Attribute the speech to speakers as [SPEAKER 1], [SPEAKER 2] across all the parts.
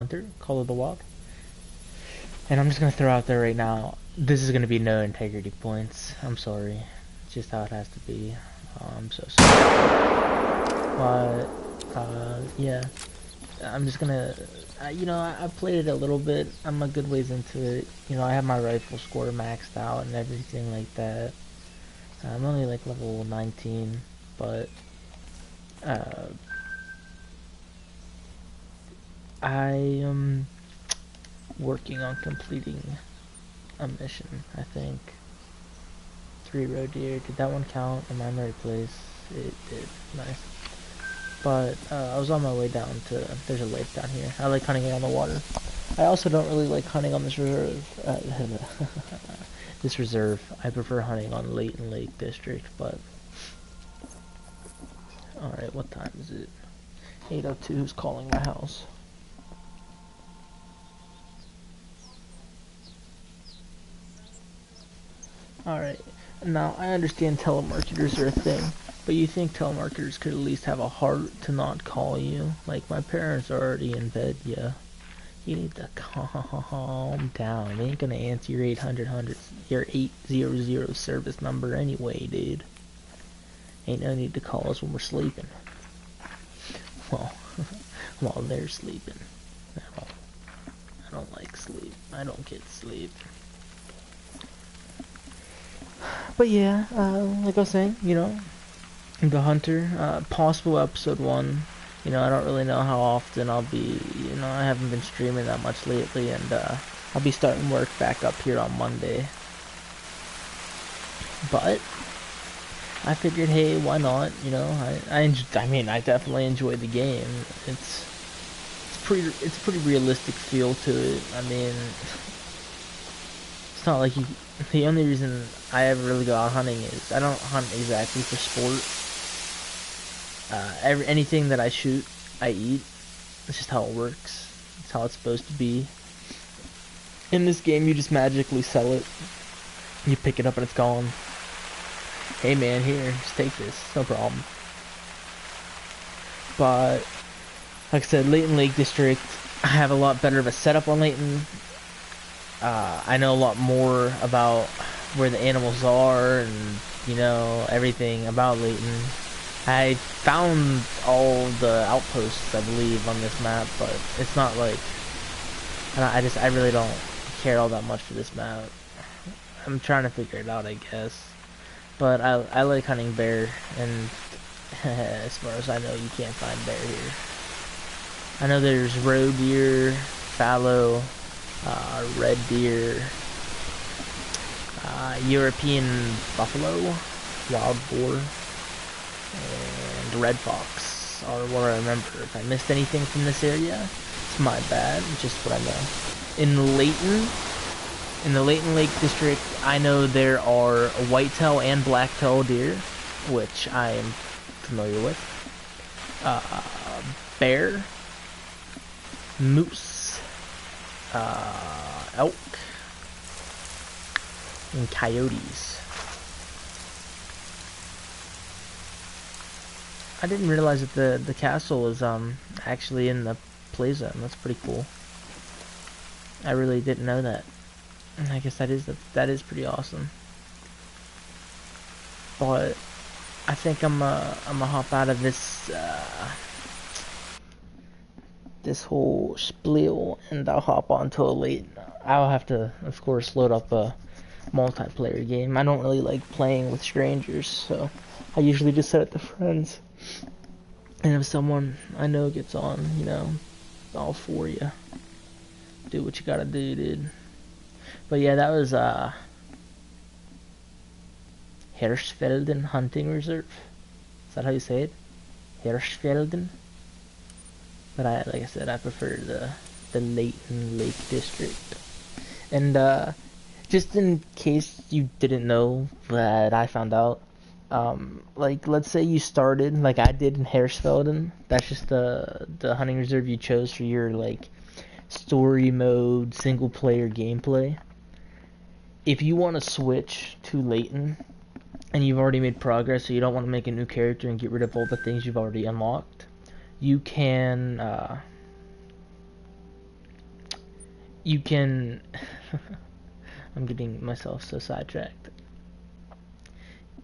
[SPEAKER 1] Hunter, Call of the Wild. And I'm just gonna throw out there right now, this is gonna be no integrity points. I'm sorry. It's just how it has to be. I'm so sorry. But, yeah. I'm just gonna, I played it a little bit. I'm a good ways into it. I have my rifle score maxed out and everything like that. I'm only like level 19, but, I am working on completing a mission, I think. 3 road deer. Did that one count? Am I in the right place? It did. Nice. But I was on my way down to. There's a lake down here. I like hunting on the water. I also don't really like hunting on this reserve. This reserve. I prefer hunting on Layton Lake District. But all right, what time is it? 8:02. Who's calling my house? All right. Now I understand telemarketers are a thing. But you think telemarketers could at least have a heart to not call you? Like, my parents are already in bed, yeah. You need to calm down. They ain't gonna answer your 800 service number anyway, dude. Ain't no need to call us when we're sleeping. Well, while they're sleeping. I don't like sleep. I don't get sleep. But yeah, like I was saying, The Hunter, possible episode 1. I don't really know how often I'll be, I haven't been streaming that much lately, and I'll be starting work back up here on Monday. But I figured, hey, why not? I definitely enjoy the game. It's pretty realistic feel to it. I mean, it's not like you. The only reason I ever really go out hunting is I don't hunt exactly for sport. Anything that I shoot, I eat. It's just how it works. It's how it's supposed to be. In this game, you just magically sell it. You pick it up and it's gone. Hey man, here, just take this. No problem. But, like I said, Layton Lake District, I have a lot better of a setup on Layton. I know a lot more about where the animals are and, everything about Layton. I found all the outposts, I believe, on this map, but it's not like... I really don't care all that much for this map. I'm trying to figure it out, I guess. But I like hunting bear, and as far as I know, you can't find bear here. I know there's roe deer, fallow, red deer, European buffalo, wild boar, and red fox are what I remember. If I missed anything from this area, it's my bad, just what I know. In the Layton Lake District, I know there are whitetail and blacktail deer, which I am familiar with. Bear, moose, elk, and coyotes. I didn't realize that the castle is actually in the play zone. That's pretty cool. I really didn't know that. I guess that is pretty awesome. But I think I'm gonna hop out of this this whole spiel, and I'll hop onto a late. I'll have to, of course, load up a multiplayer game. I don't really like playing with strangers, so I usually just set it to friends. And if someone I know gets on, all for you. Do what you gotta do, dude. But yeah, that was Hirschfelden Hunting Reserve. Is that how you say it? Hirschfelden. But like I said, I prefer the Layton Lake District. And just in case you didn't know that I found out, like let's say you started like I did in Hirschfelden. That's just the hunting reserve you chose for your like story mode single player gameplay. If you want to switch to Layton and you've already made progress, so you don't want to make a new character and get rid of all the things you've already unlocked, you can you can I'm getting myself so sidetracked.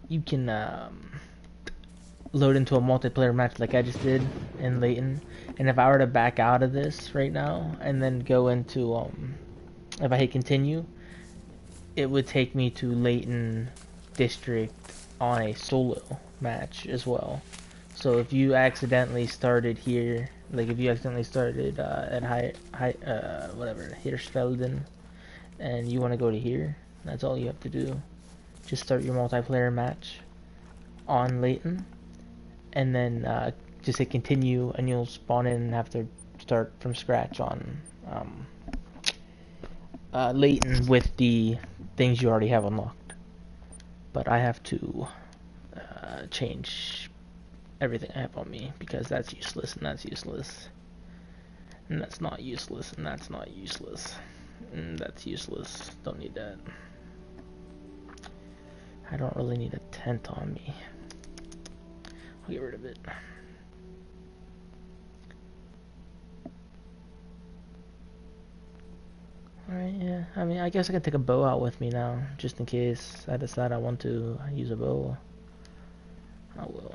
[SPEAKER 1] You can load into a multiplayer match like I just did in Layton, and if I were to back out of this right now and then go into if I hit continue, it would take me to Layton District on a solo match as well. So if you accidentally started here, like if you accidentally started at whatever Hirschfelden, and you want to go to here, that's all you have to do. Just start your multiplayer match on Layton, and then just hit continue, and you'll spawn in and have to start from scratch on Layton with the things you already have unlocked. But I have to change everything I have on me, because that's useless, and that's useless, and that's not useless, and that's not useless, and that's useless. Don't need that. I don't really need a tent on me. I'll get rid of it. Alright, yeah. I mean, I guess I can take a bow out with me now, just in case I decide I want to use a bow. I will.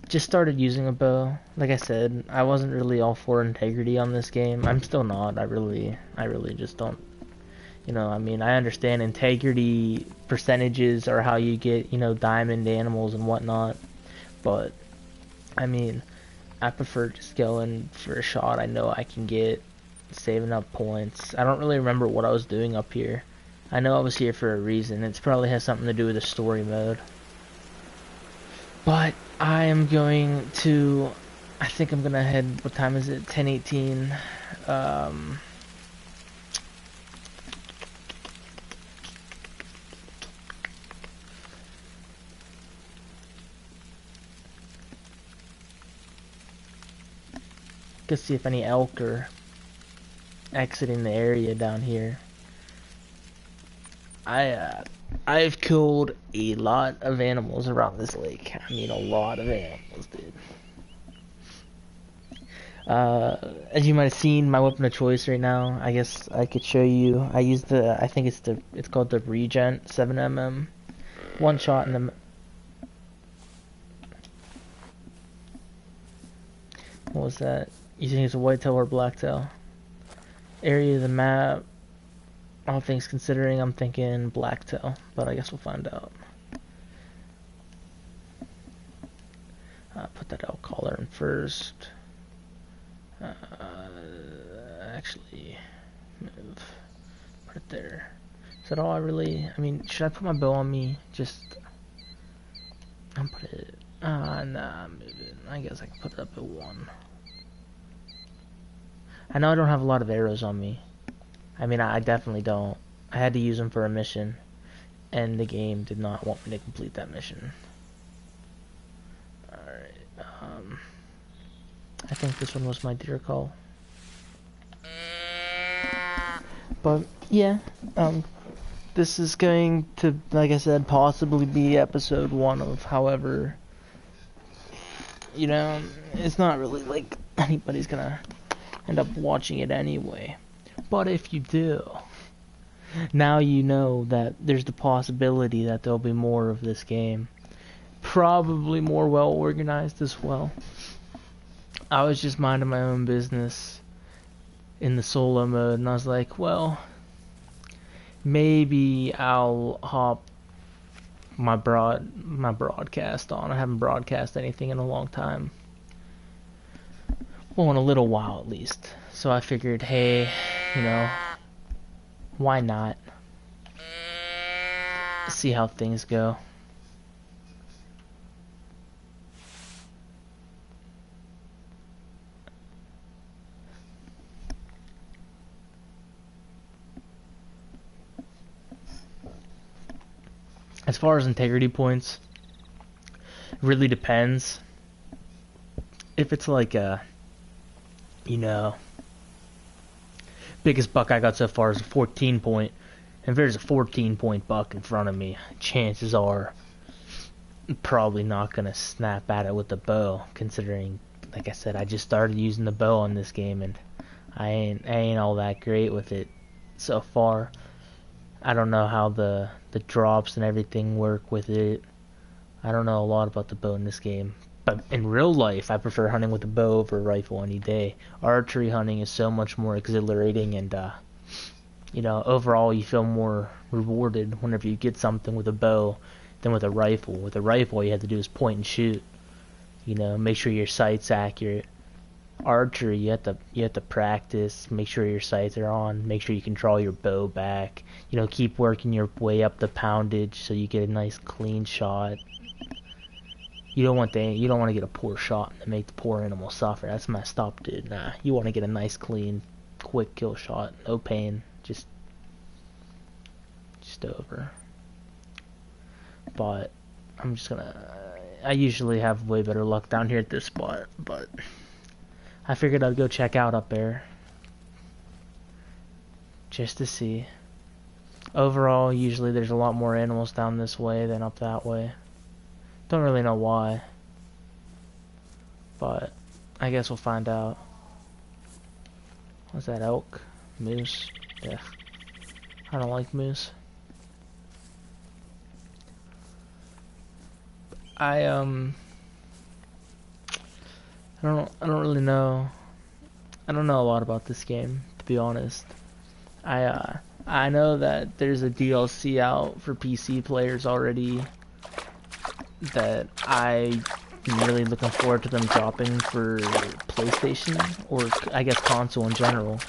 [SPEAKER 1] Just started using a bow. Like I said, I wasn't really all for integrity on this game. I'm still not. I really just don't. You know, I mean, I understand integrity percentages are how you get, you know, diamond animals and whatnot. But, I mean, I prefer just going for a shot I know I can get, saving up points. I don't really remember what I was doing up here. I know I was here for a reason. It probably has something to do with the story mode. But I am going to, I think I'm gonna head, what time is it? 10:18. Go see if any elk are exiting the area down here. I've killed a lot of animals around this lake. I mean, a lot of animals, dude. As you might have seen, my weapon of choice right now, I guess I could show you. I use the, I think it's called the Regent 7mm. One shot in the... What was that? You think it's a whitetail or blacktail? Area of the map. All things considering, I'm thinking blacktail, but I guess we'll find out. Put that elk collar in first. Actually, move. Put it there. Is that all I really... I mean, should I put my bow on me? Just... I'll put it... nah, move it. I guess I can put it up at 1. I know I don't have a lot of arrows on me. I mean, I definitely don't. I had to use them for a mission, and the game did not want me to complete that mission. Alright, I think this one was my deer call. But, yeah, this is going to, like I said, possibly be episode 1 of however, you know, it's not really like anybody's gonna end up watching it anyway. But if you do, now you know that there's the possibility that there'll be more of this game. Probably more well organized as well. I was just minding my own business in the solo mode, and I was like, well, maybe I'll hop my broadcast on. I haven't broadcast anything in a long time. Well, in a little while at least. So I figured, hey, you know, why not? See how things go. As far as integrity points, it really depends. If it's like a, you know, biggest buck I got so far is a 14 point. And if there's a 14 point buck in front of me, chances are I'm probably not going to snap at it with the bow, considering, like I said, I just started using the bow on this game, and I ain't all that great with it so far. I don't know how the drops and everything work with it. I don't know a lot about the bow in this game. But in real life, I prefer hunting with a bow over a rifle any day. Archery hunting is so much more exhilarating, and you know, overall you feel more rewarded whenever you get something with a bow than with a rifle. With a rifle, all you have to do is point and shoot. You know, make sure your sight's accurate. Archery, you have to practice, make sure your sights are on, make sure you can draw your bow back. You know, keep working your way up the poundage so you get a nice clean shot. You don't want to get a poor shot and make the poor animal suffer. That's messed up, dude. Nah, you want to get a nice, clean, quick kill shot, no pain, just over. But I usually have way better luck down here at this spot, but I figured I'd go check out up there just to see. Overall, usually there's a lot more animals down this way than up that way. Don't really know why, but I guess we'll find out. What's that, elk? Moose? Yeah. I don't like moose. I don't really know. I don't know a lot about this game, to be honest. I know that there's a DLC out for PC players already that I'm really looking forward to them dropping for PlayStation, or I guess console in general.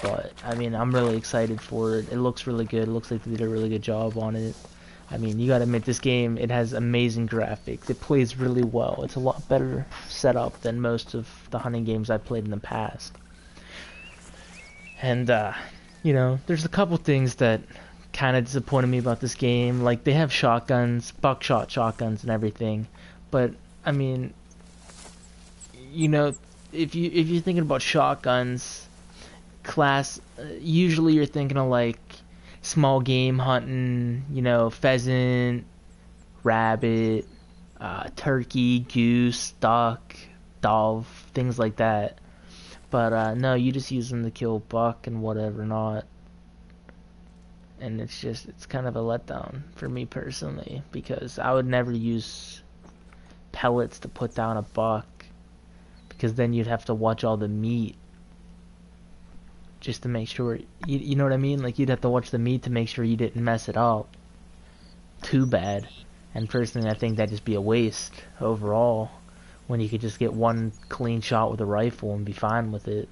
[SPEAKER 1] But I mean, I'm really excited for it. It looks really good. It looks like they did a really good job on it. I mean, you gotta admit, this game, it has amazing graphics. It plays really well. It's a lot better set up than most of the hunting games I've played in the past. And, you know, there's a couple things that kind of disappointed me about this game. Like, they have shotguns, buckshot shotguns and everything. But, I mean, you know, if you're thinking about shotguns, usually you're thinking of, like, small game hunting, you know, pheasant, rabbit, turkey, goose, duck, dove, things like that. But no, you just use them to kill buck and whatever not. And it's kind of a letdown for me personally, because I would never use pellets to put down a buck, because then you'd have to watch all the meat just to make sure, you know what I mean? Like, you'd have to watch the meat to make sure you didn't mess it up too bad. And personally, I think that'd just be a waste overall, when you could just get one clean shot with a rifle and be fine with it.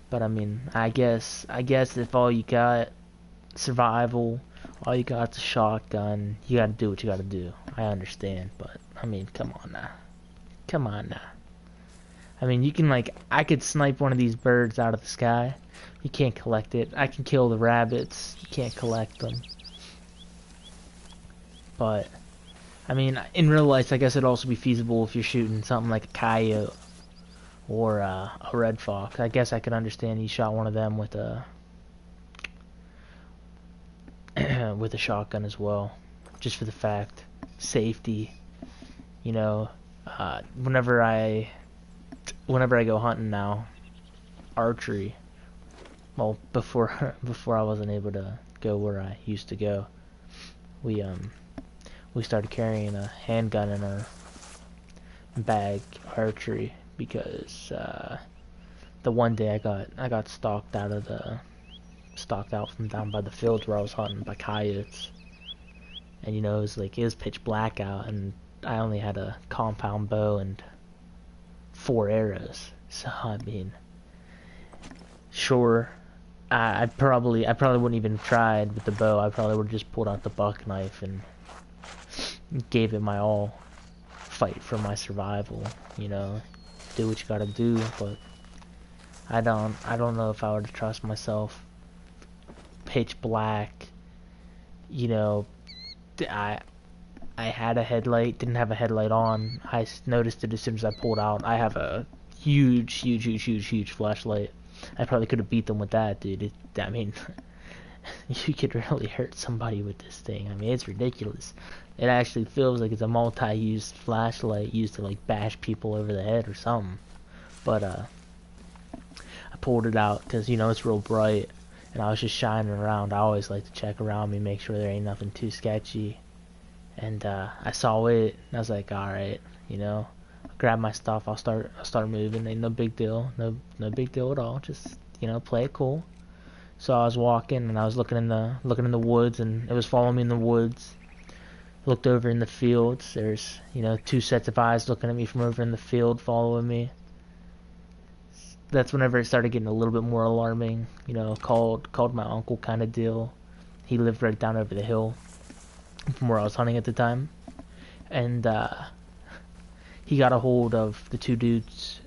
[SPEAKER 1] But I mean, I guess if all you got survival, all you got's a shotgun, you gotta do what you gotta do. I understand, but I mean, come on now. I mean, you can, like, I could snipe one of these birds out of the sky. You can't collect it. I can kill the rabbits. You can't collect them. But, I mean, in real life, I guess it'd also be feasible if you're shooting something like a coyote or a red fox. I guess I could understand you shot one of them with a with a shotgun as well, just for the fact safety. You know, whenever I go hunting now, archery. Well, before I wasn't able to go where I used to go, we started carrying a handgun in our bag, archery, because the one day I got stalked out from down by the fields where I was hunting by coyotes, and you know, it was pitch black out, and I only had a compound bow and 4 arrows. So I mean, sure, I probably wouldn't even have tried with the bow. I probably would have just pulled out the buck knife and gave it my all, fight for my survival, you know, do what you gotta do. But I don't know if I would trust myself pitch black, you know. I had a headlight, didn't have a headlight on. I noticed it as soon as I pulled out. I have a huge flashlight. I probably could have beat them with that, dude. I mean, you could really hurt somebody with this thing. I mean, it's ridiculous. It actually feels like it's a multi-use flashlight used to, like, bash people over the head or something. But, pulled it out because, you know, it's real bright. And I was just shining around. I always like to check around me, make sure there ain't nothing too sketchy. And I saw it, and I was like, alright, you know, I'll grab my stuff, I'll start moving. Ain't no big deal, no big deal at all. Just, you know, play it cool. So I was walking, and I was looking in the woods, and it was following me in the woods. Looked over in the fields. There's, you know, 2 sets of eyes looking at me from over in the field, following me. That's whenever it started getting a little bit more alarming. You know, called my uncle kind of deal. He lived right down over the hill from where I was hunting at the time, and he got a hold of the 2 dudes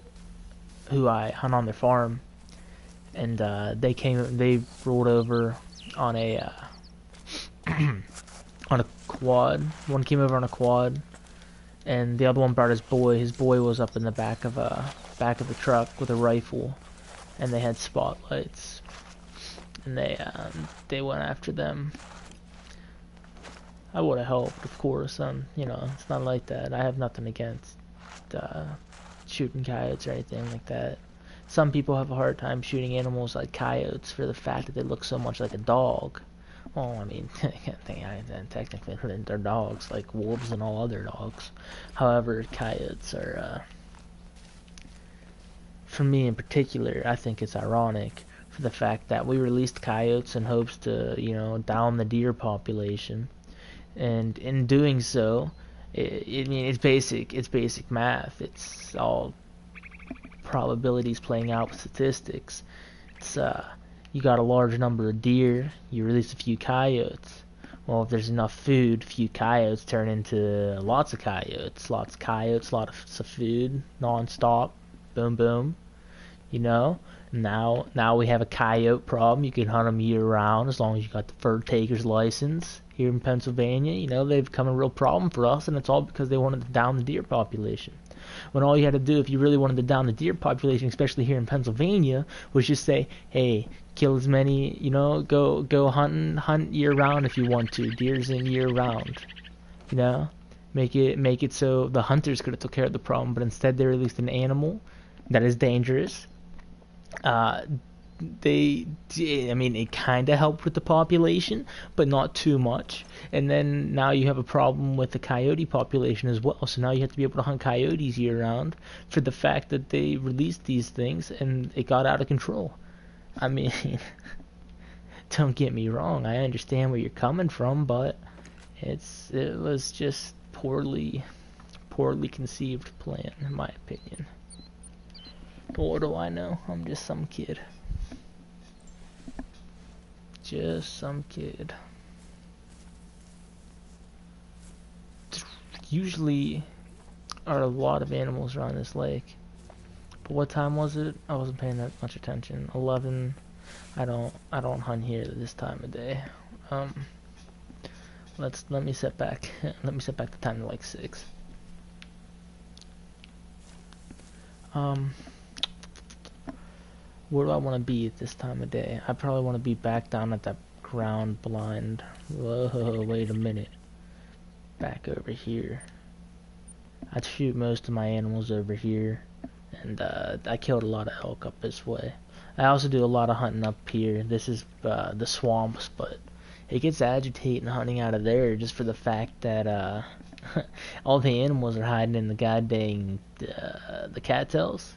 [SPEAKER 1] who I hunt on their farm, and they rolled over on a on a quad. One came over on a quad, and the other one brought his boy. His boy was up in the back of the truck with a rifle, and they had spotlights, and they went after them. I would have helped, of course. You know, it's not like that. I have nothing against shooting coyotes or anything like that. Some people have a hard time shooting animals like coyotes for the fact that they look so much like a dog. Well, I mean, technically they're dogs, like wolves and all other dogs. However, coyotes are, for me in particular, I think it's ironic for the fact that we released coyotes in hopes to, you know, down the deer population. And in doing so, I mean, it's basic math. It's all probabilities playing out with statistics. It's you got a large number of deer, you release a few coyotes. Well, if there's enough food, a few coyotes turn into lots of coyotes. Lots of food, non-stop. Boom, boom. You know? Now we have a coyote problem. You can hunt them year-round as long as you got the fur taker's license. Here in Pennsylvania, you know, they've become a real problem for us, and it's all because they wanted to down the deer population. When all you had to do, if you really wanted to down the deer population, especially here in Pennsylvania, was just say, hey, kill as many, you know, go hunt year-round if you want to. Deer's in year-round, you know? Make it so the hunters could have took care of the problem, but instead they released an animal that is dangerous. I mean, it kind of helped with the population, but not too much. And then now you have a problem with the coyote population as well. So now you have to be able to hunt coyotes year-round for the fact that they released these things and it got out of control. I mean, don't get me wrong. I understand where you're coming from, but it was just poorly conceived plan, in my opinion. But what do I know? I'm just some kid. Just some kid. Usually are a lot of animals around this lake. But what time was it? I wasn't paying that much attention. 11. I don't hunt here this time of day. Let me set back the time to like 6. Where do I want to be at this time of day? I probably want to be back down at that ground blind. Whoa, wait a minute. Back over here. I'd shoot most of my animals over here. And I killed a lot of elk up this way. I also do a lot of hunting up here. This is the swamps, but it gets agitating hunting out of there just for the fact that all the animals are hiding in the goddamn the cattails.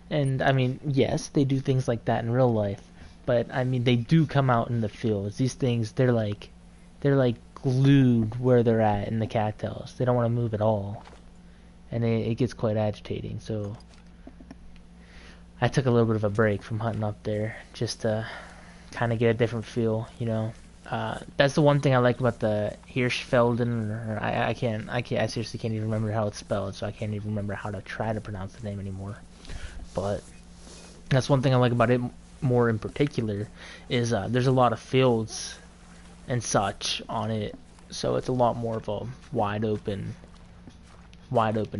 [SPEAKER 1] And I mean, yes, they do things like that in real life, but I mean, they do come out in the fields. These things, they're like glued where they're at in the cattails. They don't want to move at all, and it gets quite agitating. So I took a little bit of a break from hunting up there just to kind of get a different feel, you know. That's the one thing I like about the Hirschfelden, or I seriously can't even remember how it's spelled, so I can't even remember how to try to pronounce the name anymore. But that's one thing I like about it more in particular, is there's a lot of fields and such on it, so it's a lot more of a wide open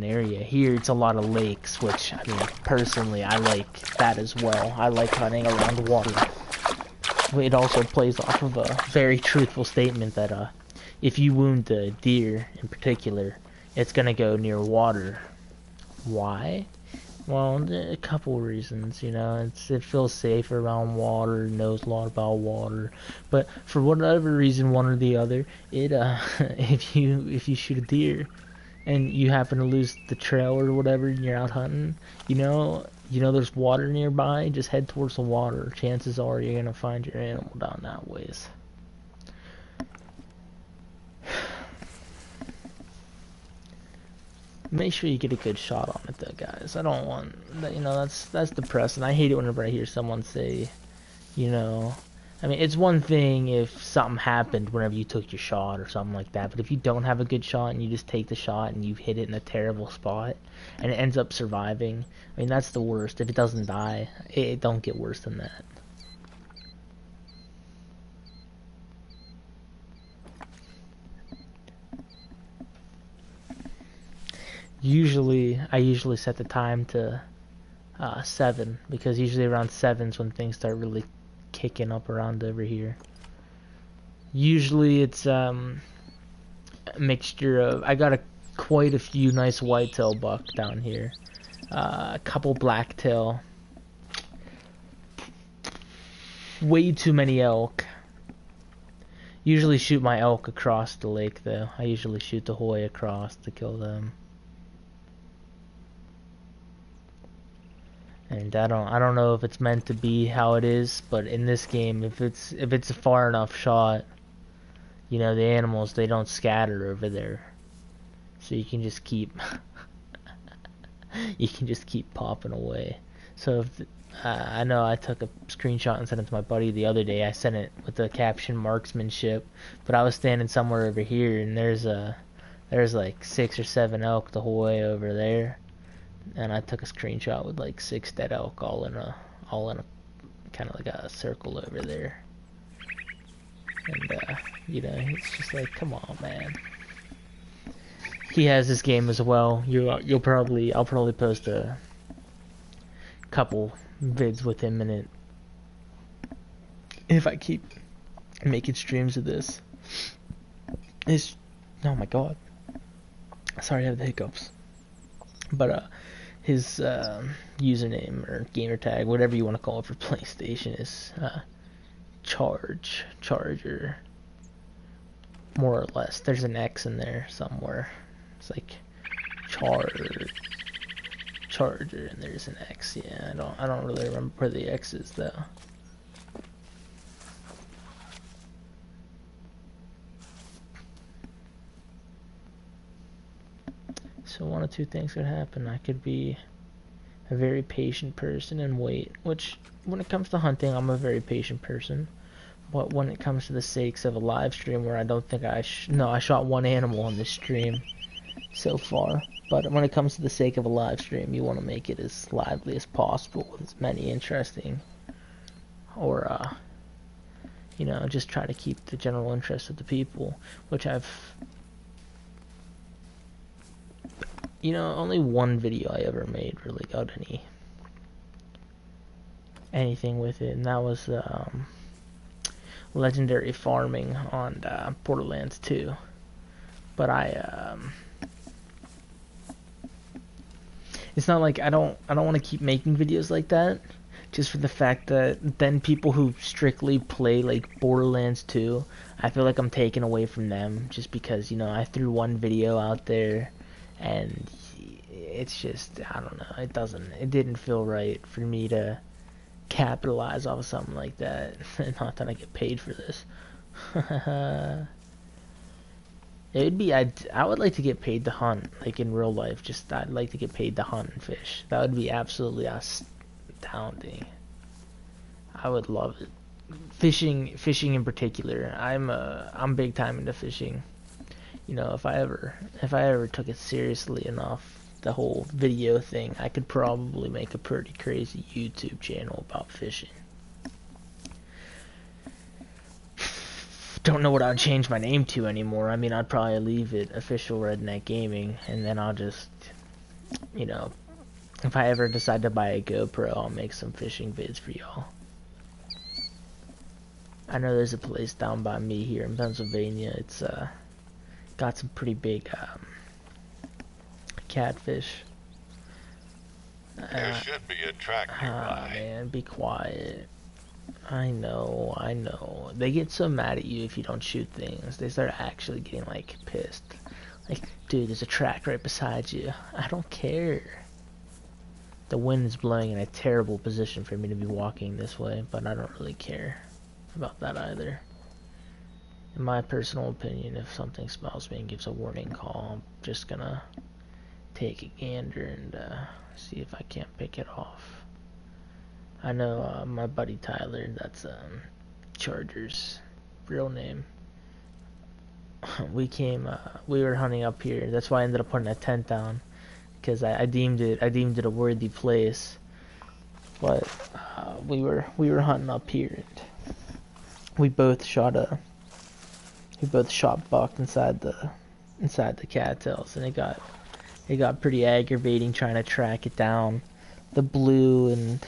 [SPEAKER 1] area. Here it's a lot of lakes, which, I mean, personally I like that as well. I like hunting around water. It also plays off of a very truthful statement that if you wound a deer in particular, it's gonna go near water. Why? Well, a couple reasons, you know. It feels safe around water, knows a lot about water, but for whatever reason, one or the other, it if you shoot a deer and you happen to lose the trail or whatever, and you're out hunting, you know there's water nearby. Just head towards the water. Chances are you're gonna find your animal down that ways. Make sure you get a good shot on it though, guys. I don't want that, that's depressing. I hate it whenever I hear someone say, you know, I mean, it's one thing if something happened whenever you took your shot or something like that, but if you don't have a good shot and you just take the shot and you hit it in a terrible spot and it ends up surviving, I mean, that's the worst. If it doesn't die, it don't get worse than that. I usually set the time to 7, because usually around 7's when things start really kicking up around over here. Usually it's a mixture of, I got quite a few nice whitetail buck down here, a couple blacktail, way too many elk. Usually shoot my elk across the lake though. I usually shoot the whole way across to kill them. And I don't know if it's meant to be how it is, but in this game, if it's a far enough shot, the animals, they don't scatter over there, so you can just keep popping away. So if I know I took a screenshot and sent it to my buddy the other day. I sent it with the caption marksmanship, but I was standing somewhere over here, and there's like 6 or 7 elk the whole way over there. And I took a screenshot with like 6 dead elk all in a kind of like a circle over there. And it's just like, come on, man. He has this game as well. I'll probably post a couple vids with him in it if I keep making streams of this. Oh my god. Sorry, I have the hiccups. But his username or gamer tag, whatever you want to call it for PlayStation, is Charger, more or less. There's an X in there somewhere. It's like Charger, and there's an X. Yeah, I don't really remember where the X is though. So one of two things could happen. I could be a very patient person and wait, which when it comes to hunting, I'm a very patient person. But when it comes to the sakes of a live stream where I don't think I shot one animal on this stream so far. But when it comes to the sake of a live stream, you want to make it as lively as possible with as many interesting, or just try to keep the general interest of the people, which only one video I ever made really got anything with it, and that was legendary farming on Borderlands 2. But it's not like I don't want to keep making videos like that, just for the fact that then people who strictly play like Borderlands 2, I feel like I'm taking away from them just because I threw one video out there. And it's just, I don't know, it didn't feel right for me to capitalize off of something like that. Not that I get paid for this. I would like to get paid to hunt, like in real life. I'd like to get paid to hunt and fish. That would be absolutely astounding. I would love it. Fishing in particular. I'm big time into fishing. If I ever took it seriously enough, the whole video thing, I could probably make a pretty crazy YouTube channel about fishing. Don't know what I'd change my name to anymore. I mean, I'd probably leave it Official Redneck Gaming, and then I'll just, if I ever decide to buy a GoPro, I'll make some fishing vids for y'all. I know there's a place down by me here in Pennsylvania. It's got some pretty big catfish.
[SPEAKER 2] There should be a track
[SPEAKER 1] Ah,
[SPEAKER 2] nearby.
[SPEAKER 1] man, be quiet. I know, I know. They get so mad at you if you don't shoot things. They start actually getting, like, pissed. Like, dude, there's a track right beside you. I don't care. The wind is blowing in a terrible position for me to be walking this way, but I don't really care about that either. In my personal opinion, if something smells me and gives a warning call, I'm just gonna take a gander and see if I can't pick it off. I know my buddy Tyler, that's Charger's real name. We were hunting up here. That's why I ended up putting a tent down, because I deemed it a worthy place. But we were hunting up here, and we both shot buck inside the cattails, and it got pretty aggravating trying to track it down. The blue and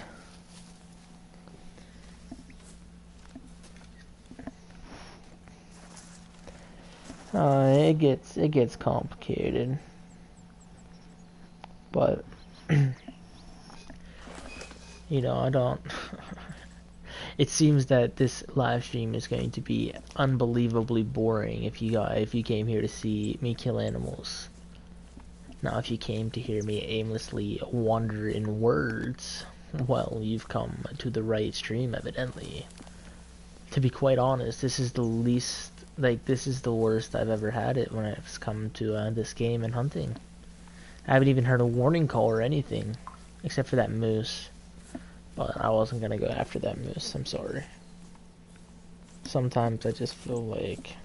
[SPEAKER 1] it gets complicated, but you know, I don't. It seems that this live stream is going to be unbelievably boring if you came here to see me kill animals. Now, if you came to hear me aimlessly wander in words, well, you've come to the right stream, evidently. To be quite honest, this is the least, like, this is the worst I've ever had it when it's come to this game and hunting. I haven't even heard a warning call or anything, except for that moose. But I wasn't gonna go after that moose, I'm sorry. Sometimes I just feel like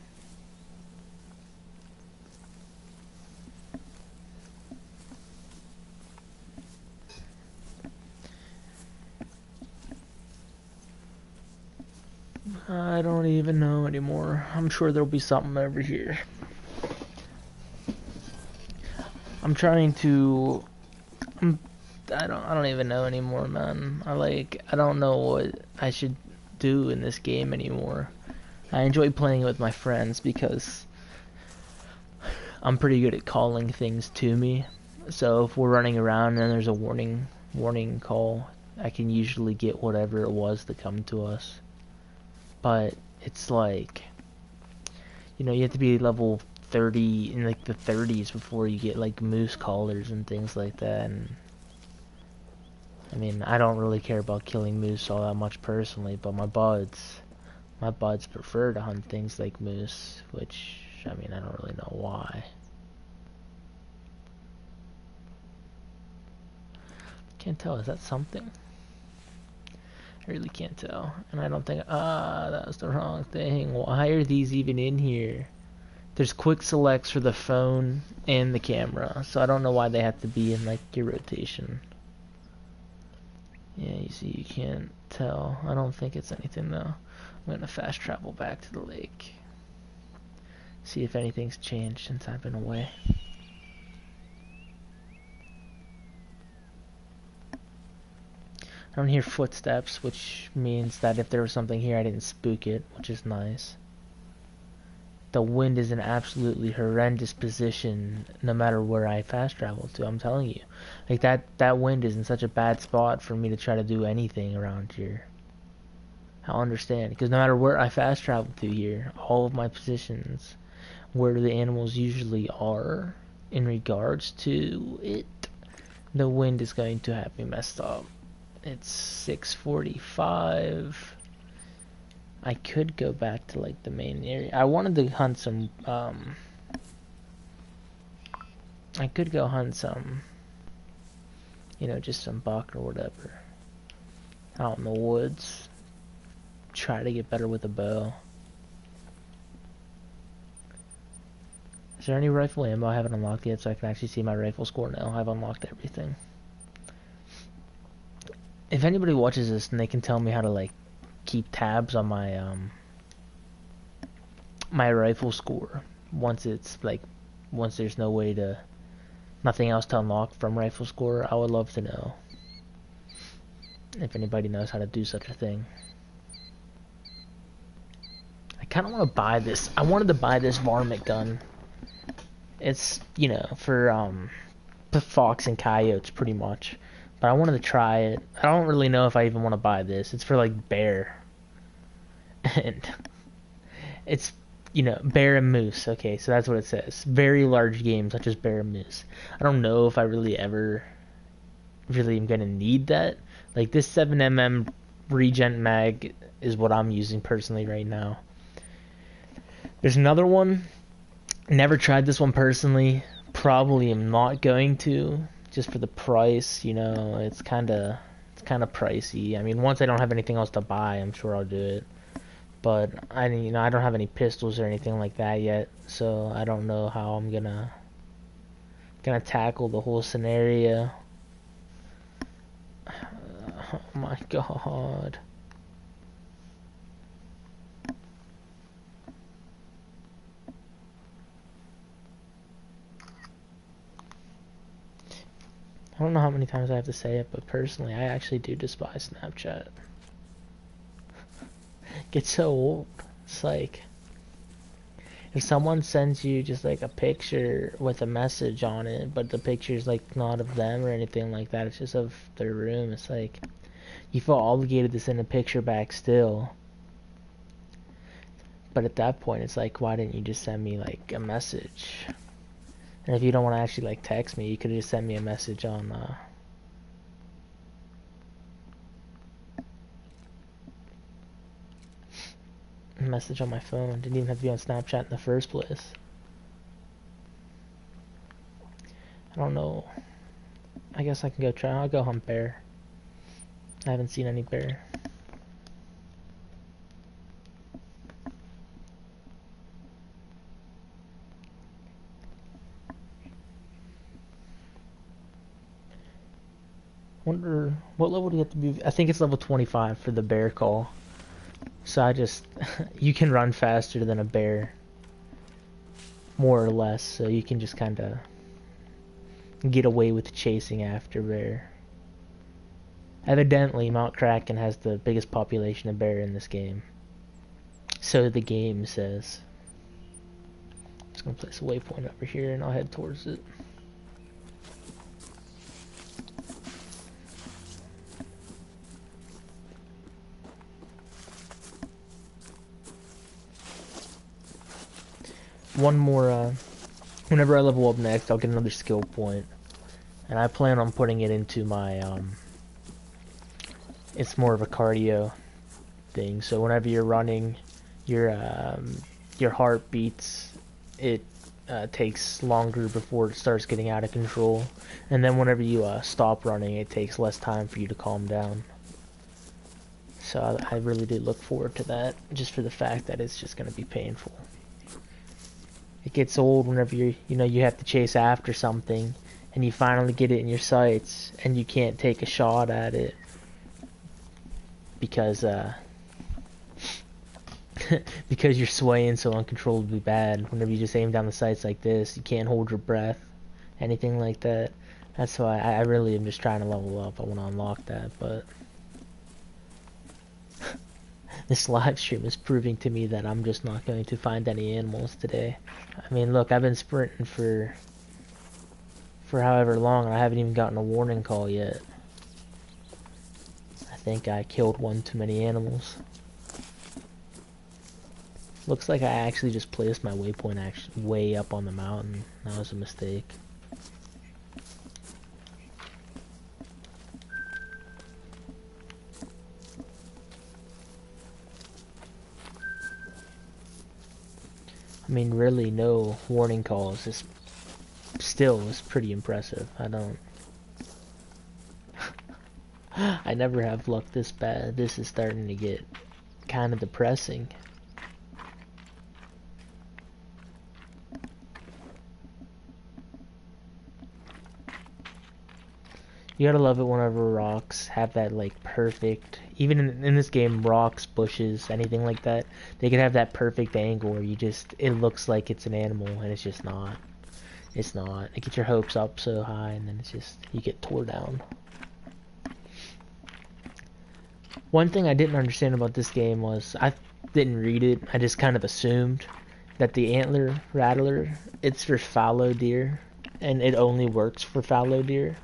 [SPEAKER 1] I don't even know anymore. I'm sure there'll be something over here. I'm trying to I don't even know anymore, man. I don't know what I should do in this game anymore. I enjoy playing it with my friends because I'm pretty good at calling things to me. So if we're running around and there's a warning call, I can usually get whatever it was to come to us. But it's like, you know, you have to be level 30 in like the 30s before you get like moose collars and things like that. And I mean, I don't really care about killing moose all that much personally, but my buds prefer to hunt things like moose, which, I mean, I don't really know why. Can't tell, is that something? I really can't tell, and I don't think, that was the wrong thing. Why are these even in here? There's quick selects for the phone and the camera, so I don't know why they have to be in, like, your rotation. Yeah, you see, you can't tell. I don't think it's anything, though. I'm gonna fast travel back to the lake. See if anything's changed since I've been away. I don't hear footsteps, which means that if there was something here, I didn't spook it, which is nice. The wind is in absolutely horrendous position no matter where I fast travel to, I'm telling you. Like, that wind is in such a bad spot for me to try to do anything around here. I'll understand, because no matter where I fast travel to here, all of my positions, where the animals usually are, in regards to it, the wind is going to have me messed up. It's 6:45. I could go back to like the main area. I wanted to hunt some I could go hunt some, you know, just some buck or whatever out in the woods. Try to get better with a bow. Is there any rifle ammo I haven't unlocked yet so I can actually see my rifle score? No, I've unlocked everything. If anybody watches this and they can tell me how to like keep tabs on my my rifle score once there's no way to nothing else to unlock from rifle score, I would love to know if anybody knows how to do such a thing. I kind of want to buy this. I wanted to buy this varmint gun. It's, you know, for fox and coyotes pretty much. But I wanted to try it. I don't really know if I even want to buy this. It's for like bear. And it's, you know, bear and moose. Okay, so that's what it says. Very large games such as bear and moose. I don't know if I really ever really am going to need that. Like this 7mm Regen mag is what I'm using personally right now. There's another one. Never tried this one personally. Probably am not going to, just for the price. You know, it's kind of pricey. I mean, once I don't have anything else to buy, I'm sure I'll do it. But I don't have any pistols or anything like that yet, so I don't know how I'm gonna tackle the whole scenario. Oh my god. I don't know how many times I have to say it, but personally, I actually do despise Snapchat. It gets so old. It's like, if someone sends you just like a picture with a message on it, but the picture's like not of them or anything like that, it's just of their room, it's like, you feel obligated to send a picture back still. But at that point, it's like, why didn't you just send me like a message? And if you don't want to actually like text me, you could just send me a message on my phone. Didn't even have to be on Snapchat in the first place. I don't know. I guess I can go try. I'll go hunt bear. I haven't seen any bear. Wonder what level do you have to be? I think it's level 25 for the bear call. So I just, you can run faster than a bear, more or less. So you can just kind of get away with chasing after bear. Evidently, Mount Kraken has the biggest population of bear in this game. So the game says. I'm just gonna place a waypoint over here, and I'll head towards it. One more, whenever I level up next, I'll get another skill point. And I plan on putting it into my, it's more of a cardio thing. So whenever you're running, your heart beats, it takes longer before it starts getting out of control. And then whenever you stop running, it takes less time for you to calm down. So I really do look forward to that, just for the fact that it's just going to be painful. It gets old whenever you have to chase after something and you finally get it in your sights and you can't take a shot at it because because you're swaying so uncontrollably bad. Whenever you just aim down the sights like this, you can't hold your breath, anything like that. That's why I really am just trying to level up. I want to unlock that, but this live stream is proving to me that I'm just not going to find any animals today. I mean, look, I've been sprinting for however long, and I haven't even gotten a warning call yet. I think I killed one too many animals. Looks like I actually just placed my waypoint way up on the mountain. That was a mistake. I mean, really, no warning calls. This still is pretty impressive. I never have luck this bad. This is starting to get kind of depressing. You gotta love it whenever rocks have that like perfect, even in this game, rocks, bushes, anything like that, they can have that perfect angle where it looks like it's an animal and it's just not. It's not. It gets your hopes up so high and then it's just, you get tore down. One thing I didn't understand about this game was, I didn't read it, I just kind of assumed that the antler rattler, it's for fallow deer, and it only works for fallow deer.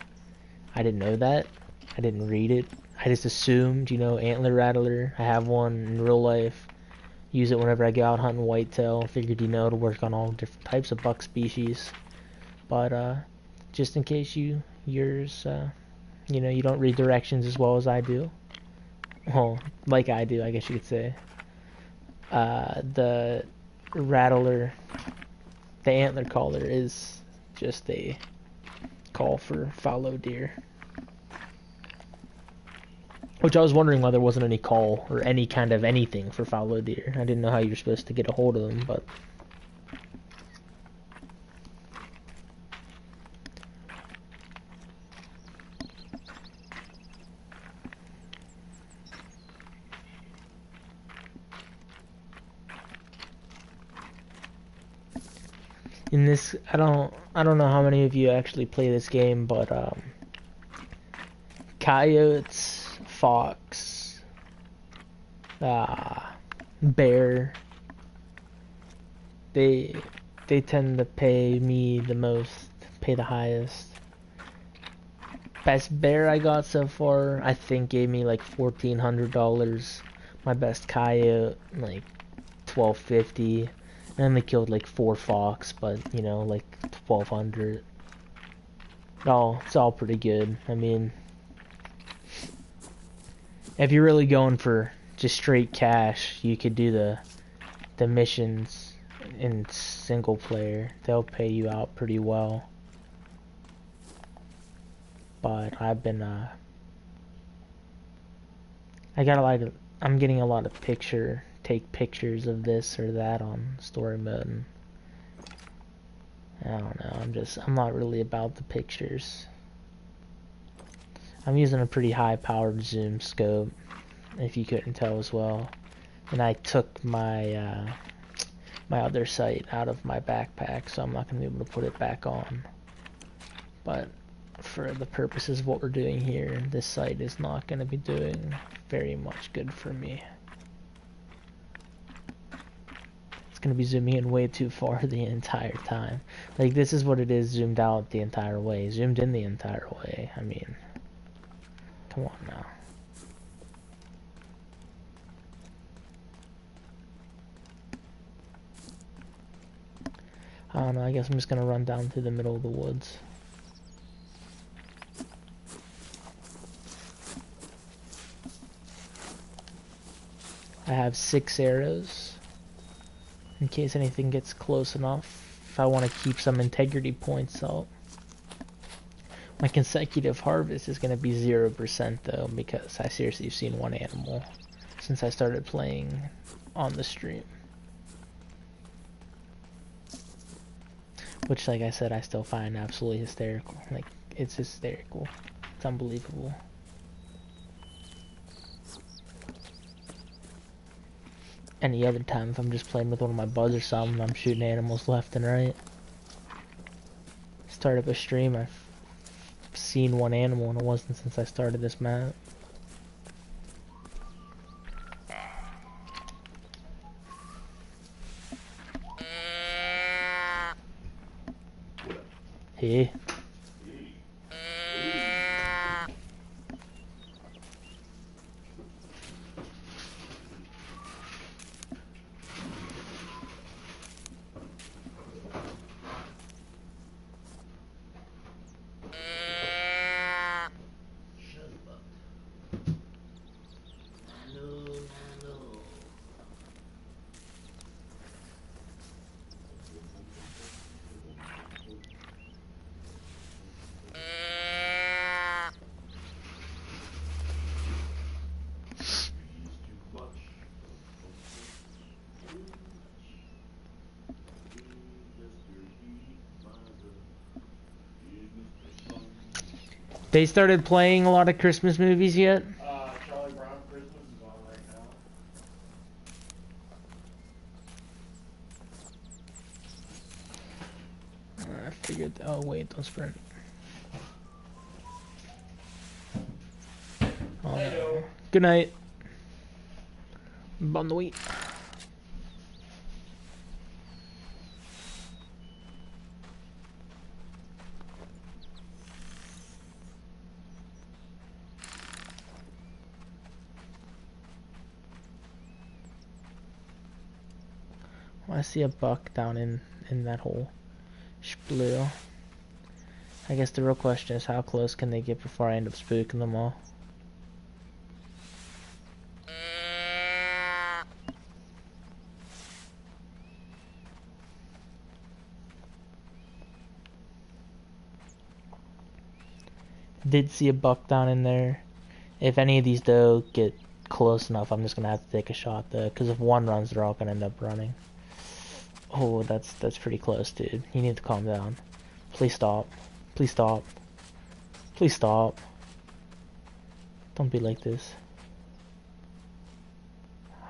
[SPEAKER 1] I didn't know that. I didn't read it. I just assumed, you know, antler rattler. I have one in real life. Use it whenever I go out hunting whitetail. Figured, you know, to work on all different types of buck species. But just in case yours, you know, you don't read directions as well as I do. Well, like I do, I guess you could say. The rattler, the antler caller is just a call for fallow deer. Which I was wondering why there wasn't any call or any kind of anything for fallow deer. I didn't know how you're supposed to get a hold of them, but... in this, I don't know how many of you actually play this game, but coyotes, fox, bear, they tend to pay me the most, pay the highest. Best bear I got so far, I think, gave me like $1,400. My best coyote, like $1,250. I only killed like 4 fox, but you know, like 1,200. Oh, it's all pretty good. I mean, if you're really going for just straight cash, you could do the missions in single player. They'll pay you out pretty well. But I've been I'm getting a lot of take pictures of this or that on story mode, and I don't know, I'm not really about the pictures. I'm using a pretty high powered zoom scope, if you couldn't tell as well, and I took my my other sight out of my backpack, so I'm not going to be able to put it back on. But for the purposes of what we're doing here, this sight is not going to be doing very much good for me. It's going to be zooming in way too far the entire time. Like, this is what it is zoomed out the entire way. Zoomed in the entire way. I mean, come on now. I don't know, I guess I'm just going to run down through the middle of the woods. I have 6 arrows, in case anything gets close enough, if I want to keep some integrity points out. My consecutive harvest is going to be 0% though, because I seriously have seen 1 animal since I started playing on the stream. Which, like I said, I still find absolutely hysterical. Like, it's hysterical. It's unbelievable. Any other time, if I'm just playing with one of my buds or something, I'm shooting animals left and right. Start up a stream, I've seen 1 animal, and it wasn't since I started this map. Hey. They started playing a lot of Christmas movies yet?
[SPEAKER 2] Charlie Brown Christmas is on right now.
[SPEAKER 1] I figured, oh wait, don't sprint. Oh, no. Good night. Bon nuit. I see a buck down in that hole. Blue. I guess the real question is how close can they get before I end up spooking them all? Did see a buck down in there. If any of these doe get close enough, I'm just gonna have to take a shot though, because if one runs, they're all gonna end up running. Oh, that's pretty close, dude. You need to calm down. Please stop. Please stop. Please stop. Don't be like this.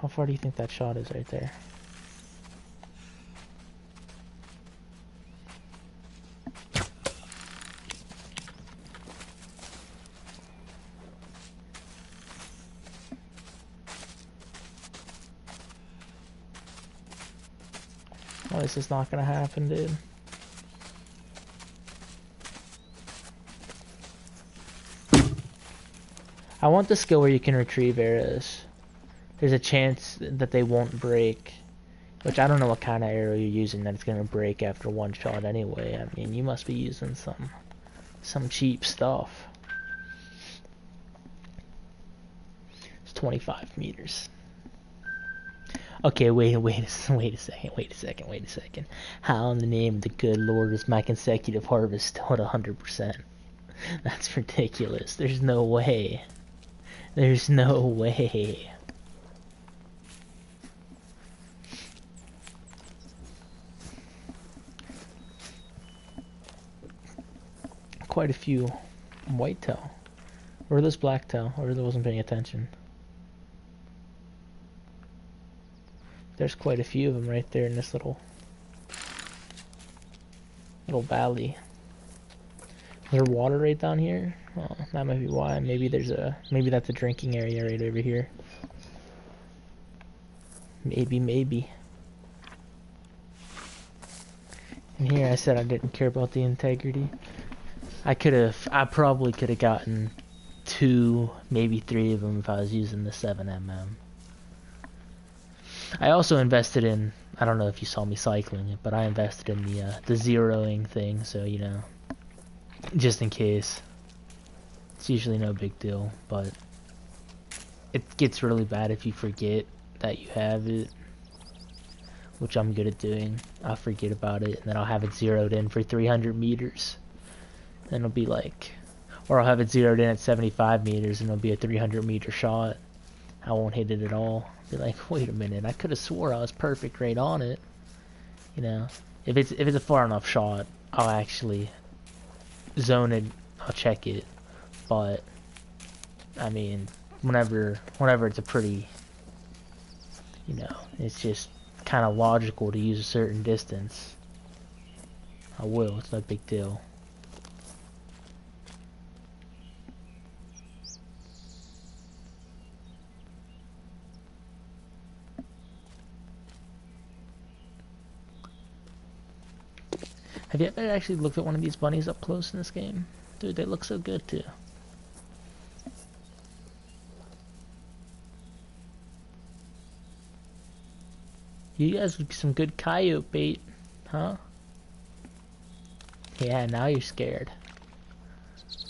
[SPEAKER 1] How far do you think that shot is right there? Oh, this is not gonna happen, dude. I want the skill where you can retrieve arrows. There's a chance that they won't break. Which I don't know what kind of arrow you're using that it's gonna break after one shot anyway. I mean, you must be using some cheap stuff. It's 25 meters. Okay, wait a second. How in the name of the good Lord is my consecutive harvest still at 100%? That's ridiculous. There's no way. There's no way. Quite a few whitetail. Or this blacktail. I really wasn't paying attention. There's quite a few of them right there in this little valley. Is there water right down here? Oh, that might be why. Maybe that's a drinking area right over here. Maybe. And here I said I didn't care about the integrity. I probably could have gotten 2, maybe 3 of them if I was using the 7mm. I also invested in, I don't know if you saw me cycling it, but I invested in the zeroing thing, so you know, just in case. It's usually no big deal, but it gets really bad if you forget that you have it, which I'm good at doing. I'll forget about it, and then I'll have it zeroed in for 300 meters. Then it'll be like, or I'll have it zeroed in at 75 meters, and it'll be a 300 meter shot. I won't hit it at all. Be like, wait a minute, I could have swore I was perfect right on it. You know, if it's a far enough shot, I'll actually zone it. I'll check it. But I mean, whenever it's a pretty, you know, it's just kind of logical to use a certain distance, I will. It's no big deal. Have you ever actually looked at one of these bunnies up close in this game? Dude, they look so good too. You guys would be some good coyote bait, huh? Yeah, now you're scared.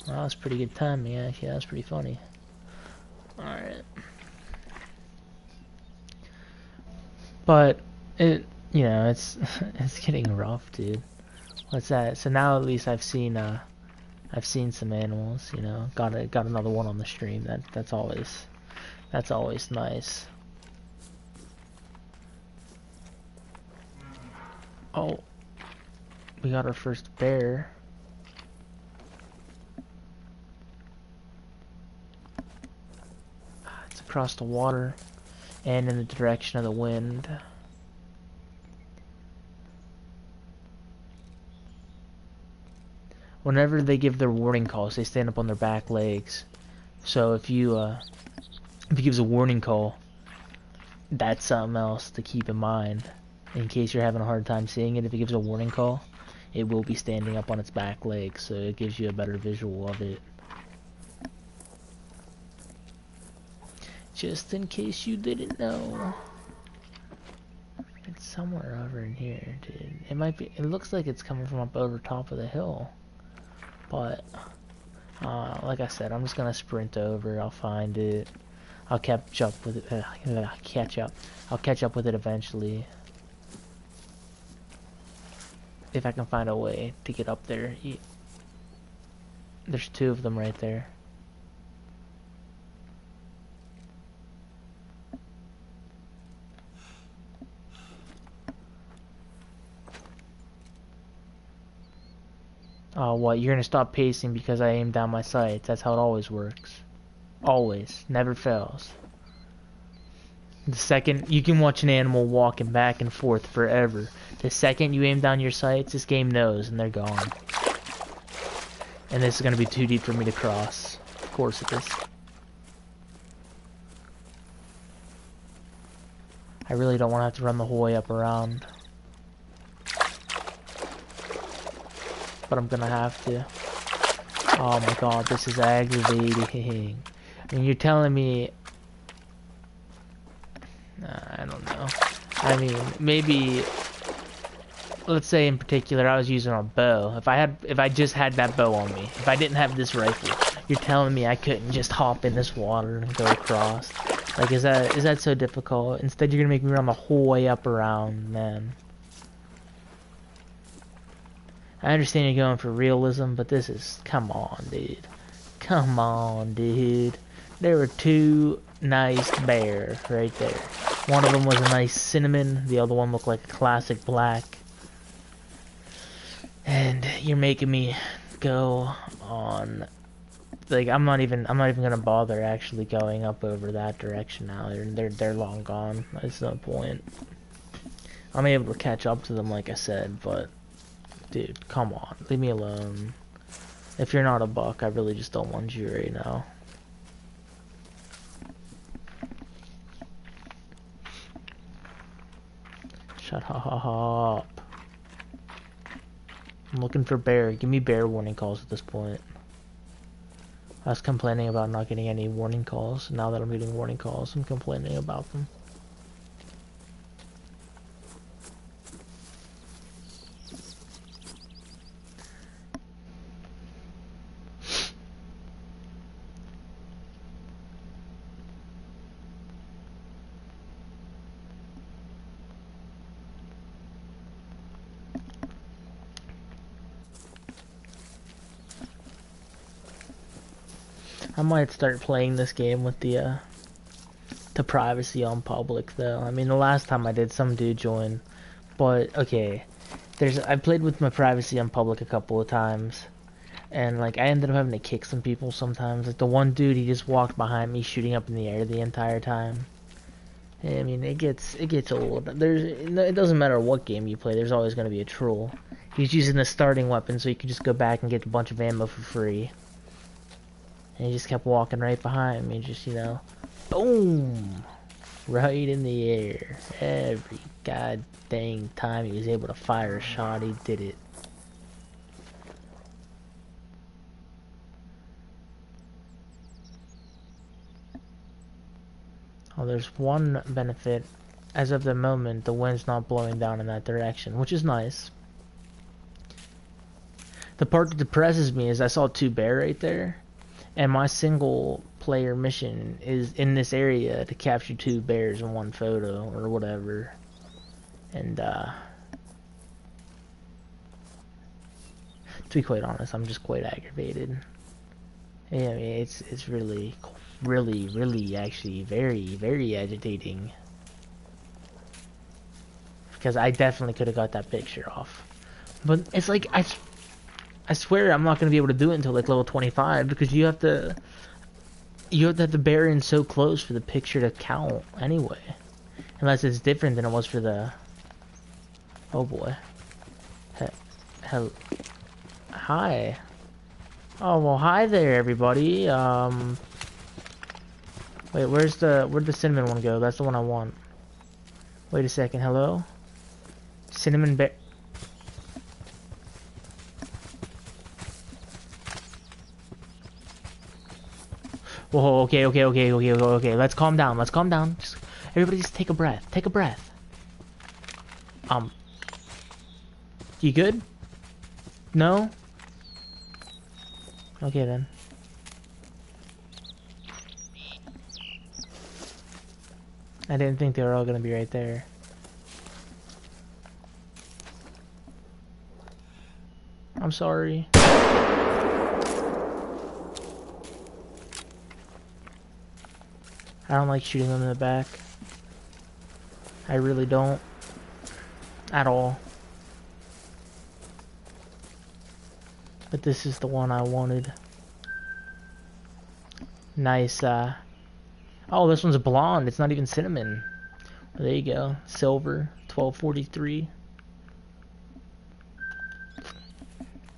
[SPEAKER 1] Well, that was pretty good timing, actually. That was pretty funny. Alright. But, you know, it's getting rough, dude. What's that? So now at least I've seen some animals, you know. Got another one on the stream. That's always nice. Oh, we got our first bear. It's across the water and in the direction of the wind. Whenever they give their warning calls, they stand up on their back legs. So if he gives a warning call, that's something else to keep in mind. In case you're having a hard time seeing it, if it gives a warning call, it will be standing up on its back legs, so it gives you a better visual of it. Just in case you didn't know. It's somewhere over in here, dude. It might be. It looks like it's coming from up over top of the hill, but like I said, I'm just gonna sprint over. I'll find it. I'll catch up with it. I'll catch up with it eventually. If I can find a way to get up there. There's two of them right there. Oh, what? You're gonna stop pacing because I aimed down my sights. That's how it always works. Always. Never fails. The second you can watch an animal walking back and forth forever. The second you aim down your sights, this game knows and they're gone. And this is gonna be too deep for me to cross. Of course it is. I really don't want to have to run the whole way up around. But I'm gonna have to. Oh my god, this is aggravating. I mean, you're telling me... I don't know. I mean, maybe... Let's say in particular I was using a bow. If I just had that bow on me, if I didn't have this rifle, you're telling me I couldn't just hop in this water and go across. Like, is that so difficult? Instead you're gonna make me run the whole way up around, man. I understand you're going for realism, but this is... Come on, dude. Come on, dude. There were two nice bears right there. One of them was a nice cinnamon. The other one looked like a classic black. And you're making me go on... Like, I'm not even gonna bother actually going up over that direction now. They're long gone. There's no point. I'm able to catch up to them, like I said, but... Dude, come on. Leave me alone. If you're not a buck, I really just don't want you right now. Shut up. I'm looking for bear. Give me bear warning calls at this point. I was complaining about not getting any warning calls. Now that I'm getting warning calls, I'm complaining about them. I might start playing this game with the privacy on public though. I mean, the last time I did, some dude joined, but okay, I played with my privacy on public a couple of times, and like I ended up having to kick some people sometimes. Like the one dude, he just walked behind me, shooting up in the air the entire time. I mean, it gets old. It doesn't matter what game you play. There's always going to be a troll. He's using the starting weapon, so you can just go back and get a bunch of ammo for free. And he just kept walking right behind me, just, you know, boom, right in the air. Every god dang time he was able to fire a shot, he did it. Oh, there's one benefit. As of the moment, the wind's not blowing down in that direction, which is nice. The part that depresses me is I saw two bear right there. And my single player mission is in this area to capture two bears in one photo or whatever. And to be quite honest, I'm just quite aggravated. Yeah, I mean, it's really actually very agitating. Because I definitely could have got that picture off. But it's like I swear I'm not going to be able to do it until like level 25 because you have to have the bear in so close for the picture to count anyway. Unless it's different than it was for the... Oh boy. Hi. Oh, well, hi there, everybody. Wait, where'd the cinnamon one go? That's the one I want. Wait a second, hello? Cinnamon bear... Whoa, okay. Let's calm down. Just, everybody just take a breath. Take a breath. Um, you good? No? Okay then. I didn't think they were all gonna be right there. I'm sorry. I don't like shooting them in the back. I really don't. At all. But this is the one I wanted. Nice, oh, this one's blonde. It's not even cinnamon. There you go. Silver, 1243.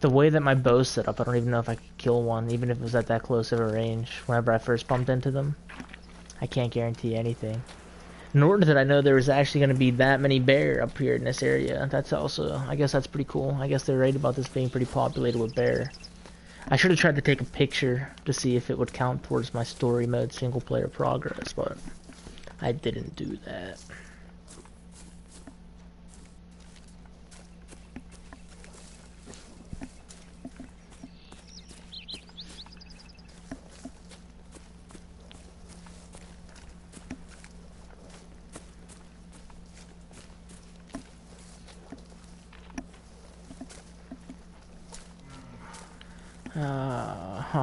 [SPEAKER 1] The way that my bow's set up, I don't even know if I could kill one, even if it was at that close of a range. Whenever I first bumped into them, I can't guarantee anything. Nor did I know there was actually going to be that many bear up here in this area. That's also, I guess that's pretty cool. I guess they're right about this being pretty populated with bear. I should have tried to take a picture to see if it would count towards my story mode single player progress, but I didn't do that.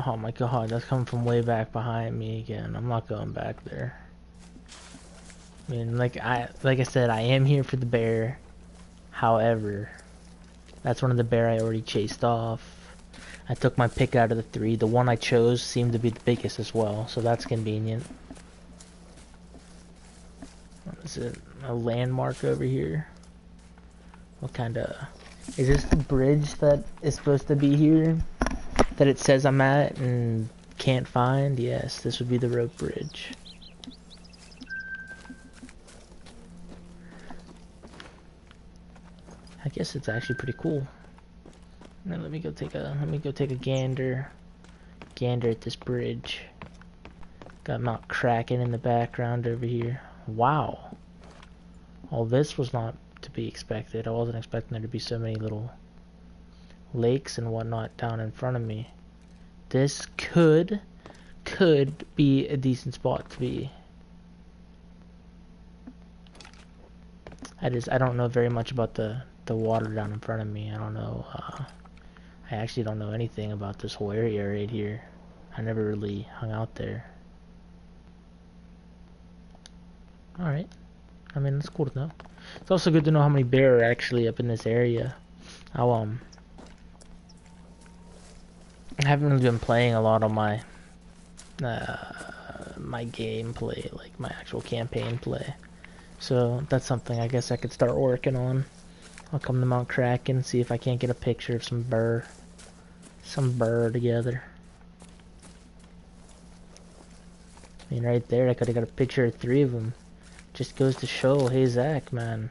[SPEAKER 1] Oh my god, that's coming from way back behind me again. I'm not going back there. I mean, like I said, I am here for the bear. However, that's one of the bear I already chased off. I took my pick out of the three. The one I chose seemed to be the biggest as well, so that's convenient. What is it? A landmark over here? What kind of... Is this the bridge that is supposed to be here? That it says I'm at and can't find? Yes, this would be the rope bridge. I guess it's actually pretty cool. Now let me go take a gander at this bridge. Got Mount Kraken in the background over here. Wow. All this was not to be expected. I wasn't expecting there to be so many little lakes and whatnot down in front of me. This could be a decent spot to be. I don't know very much about the water down in front of me. I don't know. I actually don't know anything about this whole area right here. I never really hung out there. Alright. I mean, that's cool to know. It's also good to know how many bear are actually up in this area. I haven't really been playing a lot on my my gameplay, like my actual campaign play. So that's something I guess I could start working on. I'll come to Mount Kraken, see if I can't get a picture of some burr together. I mean, right there, I could have got a picture of 3 of them. Just goes to show, hey Zach, man.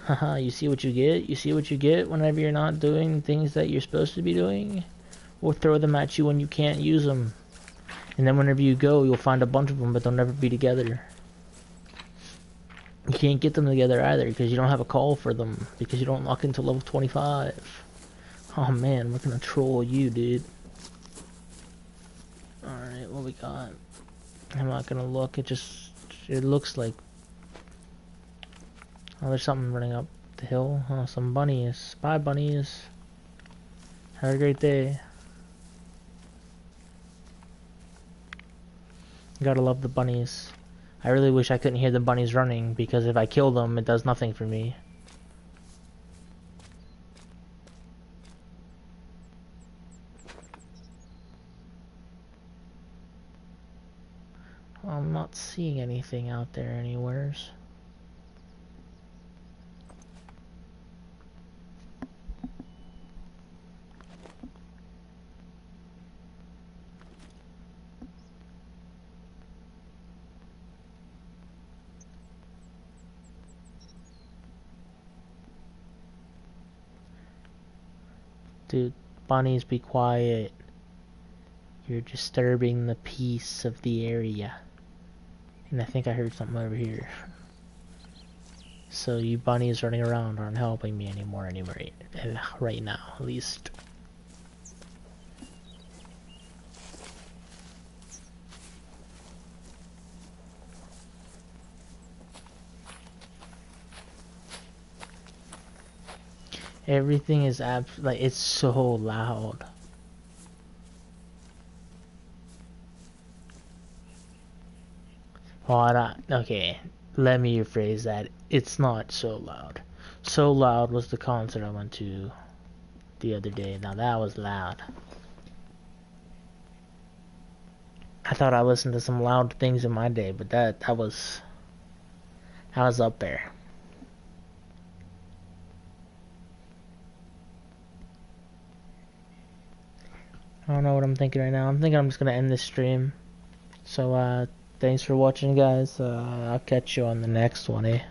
[SPEAKER 1] Haha, you see what you get? You see what you get whenever you're not doing things that you're supposed to be doing? We'll throw them at you when you can't use them. And then whenever you go, you'll find a bunch of them, but they'll never be together. You can't get them together either, because you don't have a call for them, because you don't lock into level 25. Oh man, we're gonna troll you, dude. Alright, what we got? I'm not gonna look, it looks like... Oh, there's something running up the hill. Oh, some bunnies. Bye, bunnies. Have a great day. Gotta love the bunnies. I really wish I couldn't hear the bunnies running, because if I kill them, it does nothing for me. I'm not seeing anything out there anywheres. Dude, bunnies, be quiet. You're disturbing the peace of the area. And I think I heard something over here. So you bunnies running around aren't helping me anymore anyway, right now at least. Everything is like it's so loud. Oh, okay, let me rephrase that. It's not so loud. So loud was the concert I went to the other day. Now that was loud. I thought I listened to some loud things in my day, but that was up there. I don't know what I'm thinking right now. I'm thinking I'm just gonna end this stream. So thanks for watching, guys. I'll catch you on the next one, eh?